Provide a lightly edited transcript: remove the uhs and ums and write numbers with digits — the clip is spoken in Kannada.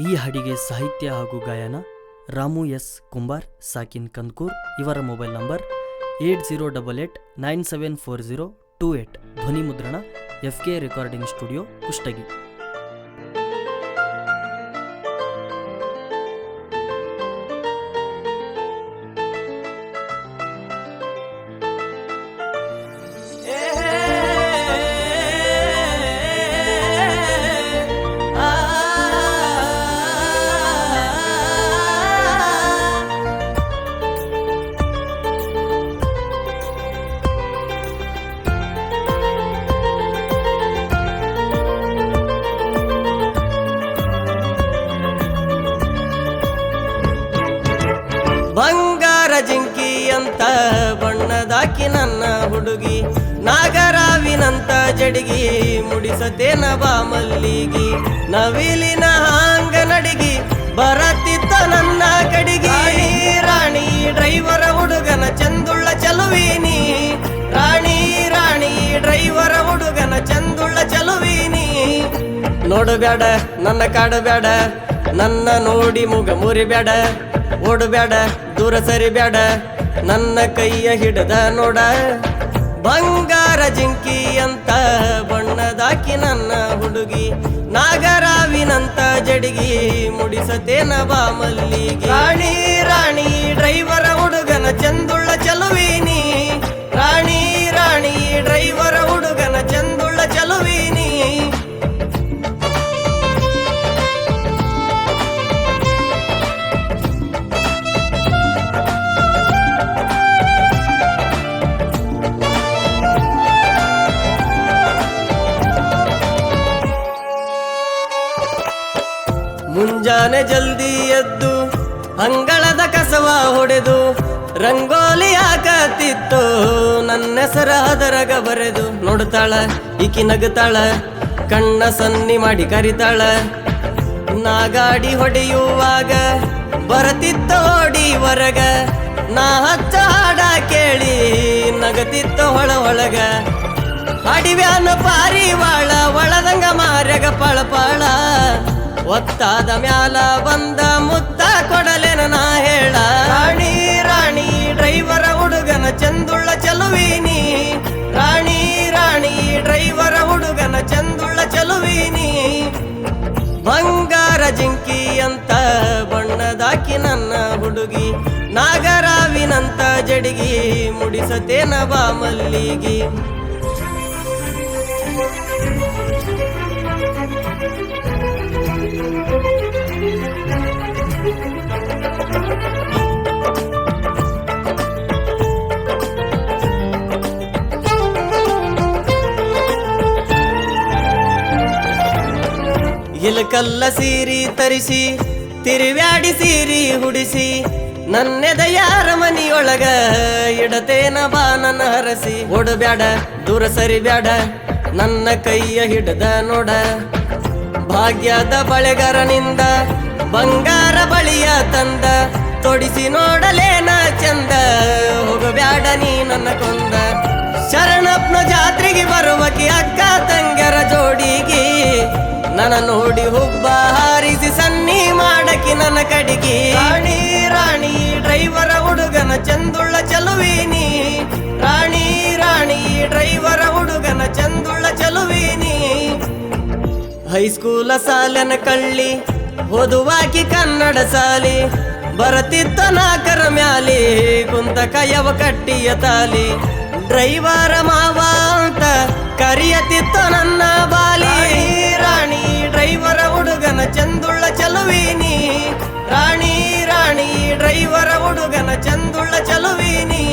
ಈ ಹಾಡಿಗೆ ಸಾಹಿತ್ಯ ಹಾಗೂ ಗಾಯನ ರಾಮು ಎಸ್ ಕುಂಬಾರ್ ಸಾಕಿನ್ ಕಂದ್ಕೂರ್. ಇವರ ಮೊಬೈಲ್ ನಂಬರ್ 8088974028. ಧ್ವನಿ ಮುದ್ರಣ FK ರೆಕಾರ್ಡಿಂಗ್ ಸ್ಟುಡಿಯೋ ಕುಷ್ಟಗಿ. ಬಂಗಾರ ಜಿಂಕಿ ಅಂತ ಬಣ್ಣದಾಕಿ ನನ್ನ ಹುಡುಗಿ, ನಾಗರಾವಿನಂತ ಜಡಿಗಿ ಮುಡಿಸತೇನ ಬಾ ಮಲ್ಲಿಗಿ, ನವಿಲಿನ ಹಾಂಗ ನಡಿಗಿ ಬರತಿತ್ತ ನನ್ನ ಕಡಿಗಿ. ರಾಣಿ ಡ್ರೈವರ ಹುಡುಗನ ಚಂದುಳ್ಳ ಚಲುವೀನಿ, ರಾಣಿ ರಾಣಿ ಡ್ರೈವರ ಹುಡುಗನ ಚಂದುಳ್ಳ ಚಲುವೀನಿ. ನೋಡಬೇಡ ನನ್ನ ಕಾಡಬೇಡ, ನನ್ನ ನೋಡಿ ಮುಗ ಮುರಿಬೇಡ, ಓಡಬೇಡ ದೂರ ಸರಿಬೇಡ, ನನ್ನ ಕೈಯ ಹಿಡದ ನೋಡ. ಬಂಗಾರ ಜಿಂಕಿ ಅಂತ ಬಣ್ಣದಾಕಿ ನನ್ನ ಹುಡುಗಿ, ನಾಗರಾವಿನಂತ ಜಡಿಗಿ ಮುಡಿಸತೇನ ಬಾ ಮಲ್ಲಿಗಿ. ರಾಣಿ ರಾಣಿ ಡ್ರೈವರ ಹುಡುಗನ ಚಂದುಳ್ಳ ಚಲುವೀನಿ, ರಾಣಿ ರಾಣಿ ಡ್ರೈವರ ಹುಡುಗನ ಚಂದುಳ್ಳ ಚಲುವೀನಿ. ಮುಂಜಾನೆ ಜಲ್ದಿ ಎದ್ದು ಅಂಗಳದ ಕಸವ ಹೊಡೆದು ರಂಗೋಲಿ ಹಾಕತ್ತಿತ್ತು, ನನ್ನ ಹೆಸರ ಅದರಗ ಬರೆದು. ನೋಡ್ತಾಳ ಈಕಿ ನಗುತ್ತಾಳ, ಕಣ್ಣ ಸನ್ನಿ ಮಾಡಿ ಕರಿತಾಳ, ನಾ ಗಾಡಿ ಹೊಡೆಯುವಾಗ ಬರತಿತ್ತ ಓಡಿ ಹೊರಗ, ನಾ ಹಚ್ಚ ಹಾಡ ಕೇಳಿ ನಗತಿತ್ತ ಒಳಗ. ಅಡಿವ್ಯಾನ ಪಾರಿವಾಳ ಒಳದಂಗ ಮಾರ್ಯಗ ಪಳಪಾಳ, ಒತ್ತಾದ ಮ್ಯಾಲ ಬಂದ ಮುತ್ತ ಕೊಡಲೆನ ನಾ ಹೇಳ. ರಾಣಿ ರಾಣಿ ಡ್ರೈವರ ಹುಡುಗನ ಚಂದುಳ್ಳ ಚಲುವೀನಿ, ರಾಣಿ ರಾಣಿ ಡ್ರೈವರ ಹುಡುಗನ ಚಂದುಳ್ಳ ಚಲುವೀನಿ. ಬಂಗಾರ ಜಿಂಕಿ ಅಂತ ಬಣ್ಣದಾಕಿ ನನ್ನ ಹುಡುಗಿ, ನಾಗರಾವಿನಂತ ಜಡಿಗಿ ಮುಡಿಸತೇನ ಬಾ ಮಲ್ಲಿಗಿ. ಇಲಕಲ್ಲ ಸೀರಿ ತರಿಸಿ ತಿರುವ್ಯಾಡಿ ಸೀರಿ ಹುಡಿಸಿ, ನನ್ನೆದ ಯಾರ ಮನಿಯೊಳಗ ಇಡತೇನ ಬಾ ನನ್ನ ಹರಸಿ. ಓಡಬ್ಯಾಡ ದೂರ ಸರಿಬ್ಯಾಡ, ನನ್ನ ಕೈಯ ಹಿಡದ ನೋಡ. ಭಾಗ್ಯದ ಬಳೆಗಾರನಿಂದ ಬಂಗಾರ ಬಳಿಯ ತಂದ, ತೊಡಿಸಿ ನೋಡಲೇನ ಚಂದ, ಹೋಗಬ್ಯಾಡ ನೀ ನನ್ನ ಕೊಂದ. ಶರಣಪ್ಪನ ಜಾತ್ರೆಗೆ ಬರುವಕಿ ಅಕ್ಕ ತಂಗರ ಜೋಡಿಗಿ, ನನ್ನ ನೋಡಿ ಹುಬ್ಬ ಹಾರಿಸಿ ಸನ್ನಿ ಮಾಡಕಿ ನನ್ನ ಕಡಿಗಿ. ರಾಣಿ ರಾಣಿ ಡ್ರೈವರ ಹುಡುಗನ ಚಂದುಳ್ಳ ಚಲುವೀನಿ, ರಾಣಿ ರಾಣಿ ಡ್ರೈವರ ಹುಡುಗನ ಚಂದುಳ್ಳ ಚಲುವೀನಿ. ಹೈಸ್ಕೂಲ ಸಾಲನ ಕಳ್ಳಿ ಓದುವಾಕಿ ಕನ್ನಡ ಸಾಲಿ, ಬರತಿತ್ತ ನಾಕರ ಮ್ಯಾಲಿ ಕುಂತ ಕಯವ ಕಟ್ಟಿಯ ತಾಲಿ. ಡ್ರೈವರ ಮಾವ ಅಂತ ಕರಿಯತಿತ್ತ ನನ್ನ ಬಾಲಿ, ರಾಣಿ ಡ್ರೈವರ ಹುಡುಗನ ಚಂದುಳ್ಳ ಚಲುವೀನಿ, ರಾಣಿ ರಾಣಿ ಡ್ರೈವರ ಹುಡುಗನ ಚಂದುಳ್ಳ ಚಲುವೀನಿ.